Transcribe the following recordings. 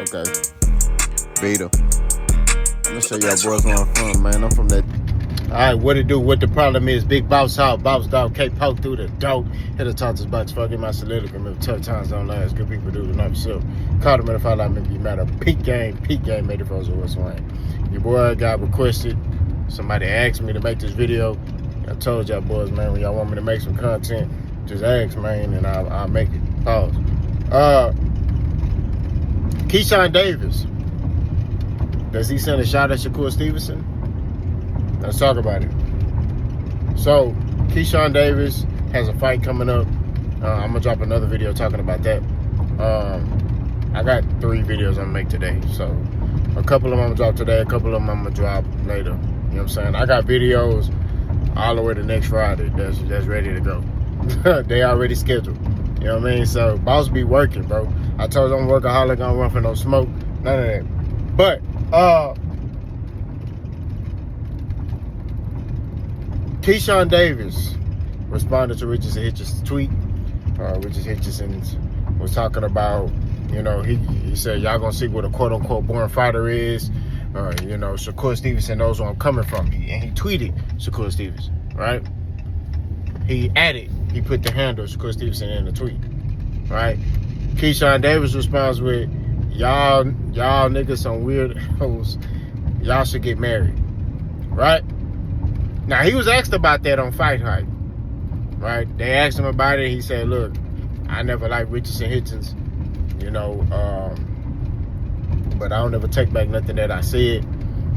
Okay. Beta. I'm gonna show y'all boys where I'm from, man. I'm from that. Alright, what it do? What the problem is? Big Boss Hog, Boss Dog, K-Poke through the dope. Hit the talk to box, fucking my soliloquy. Remember, tough times don't last. Good people do the night yourself. Call them if I like me, be matter. Peak game made it for us with swing. Your boy got requested. Somebody asked me to make this video. I told y'all boys, man, when y'all want me to make some content, just ask, man, and I'll make it. Pause. Keyshawn Davis. Does he send a shot at Shakur Stevenson? Let's talk about it. So, Keyshawn Davis has a fight coming up. I'm going to drop another video talking about that. I got 3 videos I'm going to make today. So, a couple of them I'm going to drop today. A couple of them I'm going to drop later. You know what I'm saying? I got videos all the way to next Friday that's ready to go. They already scheduled. You know what I mean? So, boss be working, bro. I told them I'm workaholic. I don't run for no smoke. None of that. But, Keyshawn Davis responded to Richardson Hitchins' tweet. Richardson Hitchins was talking about, you know, he said, y'all gonna see what a quote-unquote born fighter is. You know, Shakur Stevenson knows where I'm coming from. And he tweeted Shakur Stevenson, right? He put the handle Shakur Stevenson in the tweet, right? Keyshawn Davis responds with, y'all niggas some weirdos. Y'all should get married, right? Now, he was asked about that on Fight Hype, right? They asked him about it. He said, look, I never liked Richardson Hitchins, you know, but I don't ever take back nothing that I said.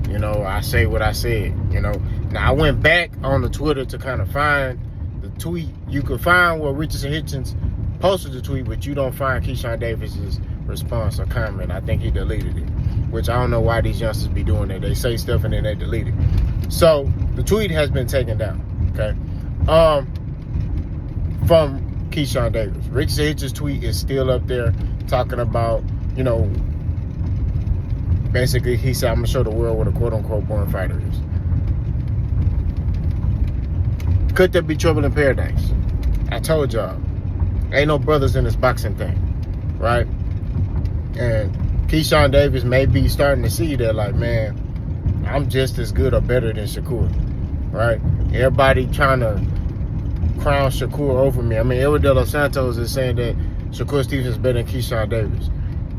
You know, I say what I said, you know. Now, I went back on the Twitter to kind of find the tweet. You could find where Richardson Hitchins posted the tweet, but you don't find Keyshawn Davis's response or comment. I think he deleted it, which I don't know why these youngsters be doing that. They say stuff and then they delete it. So the tweet has been taken down, okay? From Keyshawn Davis. Richardson Hitchins' tweet is still up there talking about, you know, basically he said, I'm gonna show the world what a quote-unquote born fighter is. Could there be trouble in paradise? I told y'all, ain't no brothers in this boxing thing, right? And Keyshawn Davis may be starting to see that, like, man, I'm just as good or better than Shakur, right? Everybody trying to crown Shakur over me. I mean, Edward De Los Santos is saying that Shakur Stevenson is better than Keyshawn Davis.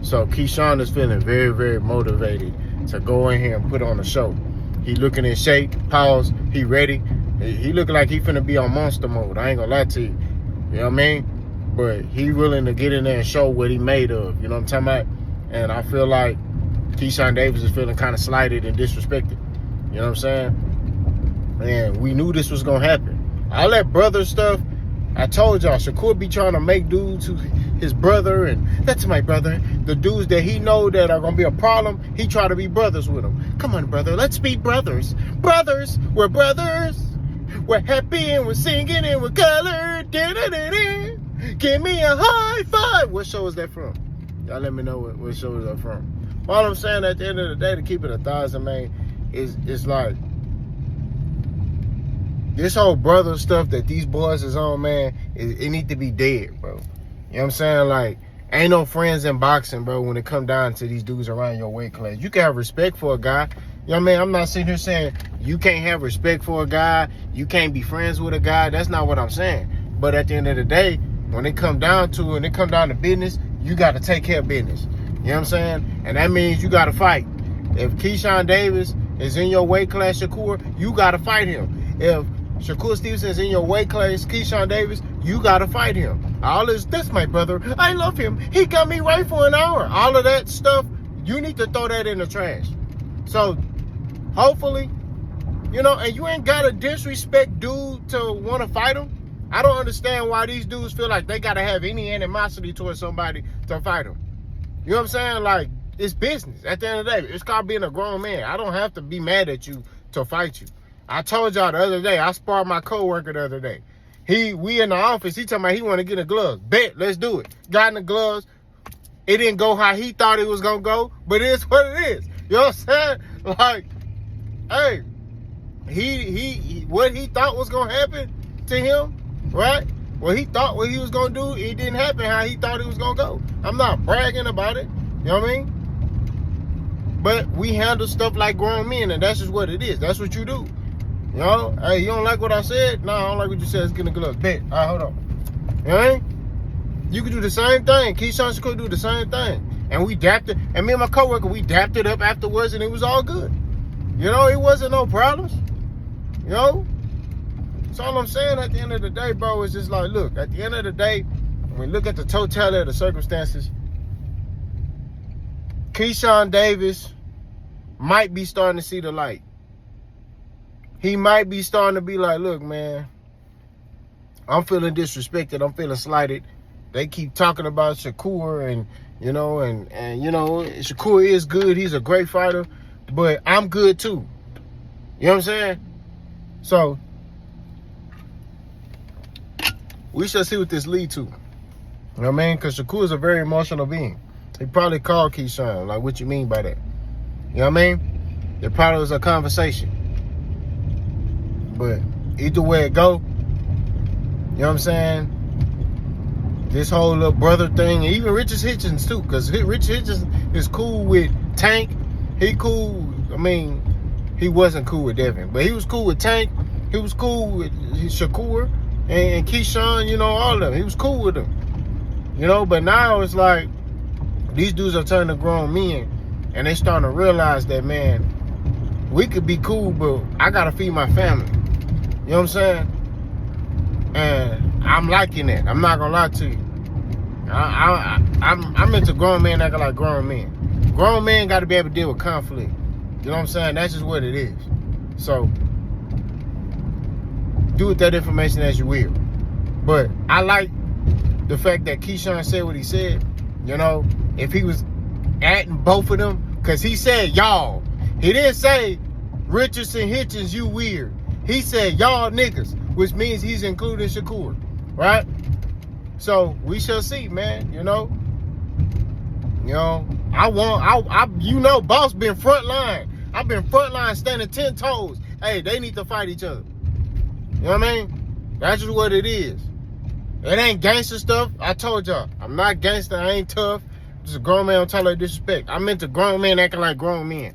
So Keyshawn is feeling very, very motivated to go in here and put on a show. He looking in shape, pause, he ready. He looking like he finna be on monster mode. I ain't gonna lie to you. You know what I mean? But he willing to get in there and show what he made of. You know what I'm talking about? And I feel like Keyshawn Davis is feeling kind of slighted and disrespected. You know what I'm saying? And we knew this was going to happen. All that brother stuff, I told y'all, Shakur be trying to make dudes who his brother, and that's my brother. The dudes that he know that are going to be a problem, he try to be brothers with them. Come on, brother, let's be brothers. Brothers, we're brothers. We're happy and we're singing and we're colored. Da-da-da-da. Give me a high five. What show is that from? Y'all let me know what show is that from. All I'm saying at the end of the day, to keep it 1,000, man, is like this whole brother stuff that these boys is on, man, it need to be dead, bro. You know what I'm saying? Like, ain't no friends in boxing, bro, when it come down to these dudes around your weight class. You can have respect for a guy. You know what I mean? I'm not sitting here saying you can't have respect for a guy, you can't be friends with a guy. That's not what I'm saying. But at the end of the day, when it come down to it and it come down to business, you got to take care of business. You know what I'm saying? And that means you got to fight. If Keyshawn Davis is in your weight class, Shakur, you got to fight him. If Shakur Stevenson is in your weight class, Keyshawn Davis, you got to fight him. All this, that's my brother. I love him. He got me right for an hour. All of that stuff, you need to throw that in the trash. So, hopefully, you know, and you ain't got to disrespect dude to want to fight him. I don't understand why these dudes feel like they got to have any animosity towards somebody to fight him. You know what I'm saying? Like, it's business. At the end of the day, it's called being a grown man. I don't have to be mad at you to fight you. I told y'all the other day, I sparred my coworker the other day. We in the office, he talking about he want to get a glove. Bet, let's do it. Got in the gloves. It didn't go how he thought it was going to go, but it is what it is. You know what I'm saying? Like, hey, he what he thought was going to happen to him, right? What he thought what he was going to do, it didn't happen how he thought it was going to go. I'm not bragging about it. You know what I mean? But we handle stuff like grown men, and that's just what it is. That's what you do. You know? Hey, you don't like what I said? No, I don't like what you said. Let's get a glove. Bet. All right, hold on. You know what I mean? You can do the same thing. Keyshawn could do the same thing. And we dapped it. And me and my coworker, we dapped it up afterwards, and it was all good. You know, it wasn't no problems. You know? So all I'm saying at the end of the day, bro, is just like, look, at the end of the day, when we look at the totality of the circumstances, Keyshawn Davis might be starting to see the light. He might be starting to be like, look, man, I'm feeling disrespected. I'm feeling slighted. They keep talking about Shakur and you know, Shakur is good. He's a great fighter, but I'm good too. You know what I'm saying? So we shall see what this lead to. You know what I mean? Because Shakur is a very emotional being. He probably called Keyshawn, like, what you mean by that? You know what I mean? It probably was a conversation. But either way it go, you know what I'm saying? This whole little brother thing, and even Richardson Hitchins too, because Richardson Hitchins is cool with Tank. He cool, I mean, he wasn't cool with Devin, but he was cool with Tank. He was cool with Shakur and Keyshawn, you know, all of them. He was cool with them. You know, but now it's like, these dudes are turning to grown men, and they starting to realize that, man, we could be cool, but I gotta feed my family. You know what I'm saying? And I'm liking that. I'm not gonna lie to you. I'm into grown men acting like grown men. Grown men got to be able to deal with conflict. You know what I'm saying? That's just what it is. So do with that information as you will. But I like the fact that Keyshawn said what he said. You know, if he was adding both of them, because he said y'all. He didn't say Richardson Hitchins, you weird. He said y'all niggas, which means he's including Shakur, right? So we shall see, man. You know, you know, boss been front line. I've been front line standing 10 toes. Hey, they need to fight each other. You know what I mean? That's just what it is. It ain't gangster stuff. I told y'all, I'm not gangster. I ain't tough. Just a grown man don't tolerate disrespect. I'm into grown men acting like grown men.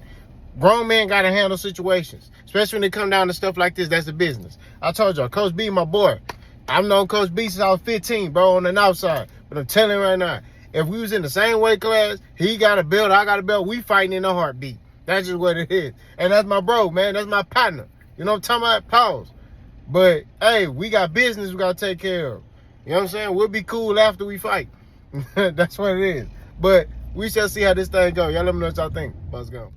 Grown men got to handle situations, especially when they come down to stuff like this. That's the business. I told y'all, Coach B, my boy. I've known Coach B since I was 15, bro, on the outside. But I'm telling you right now, if we was in the same weight class, he got a belt, I got a belt, we fighting in a heartbeat. That's just what it is. And that's my bro, man. That's my partner. You know what I'm talking about? Pause. But, hey, we got business we got to take care of. You know what I'm saying? We'll be cool after we fight. That's what it is. But we shall see how this thing goes. Y'all let me know what y'all think. Let's go.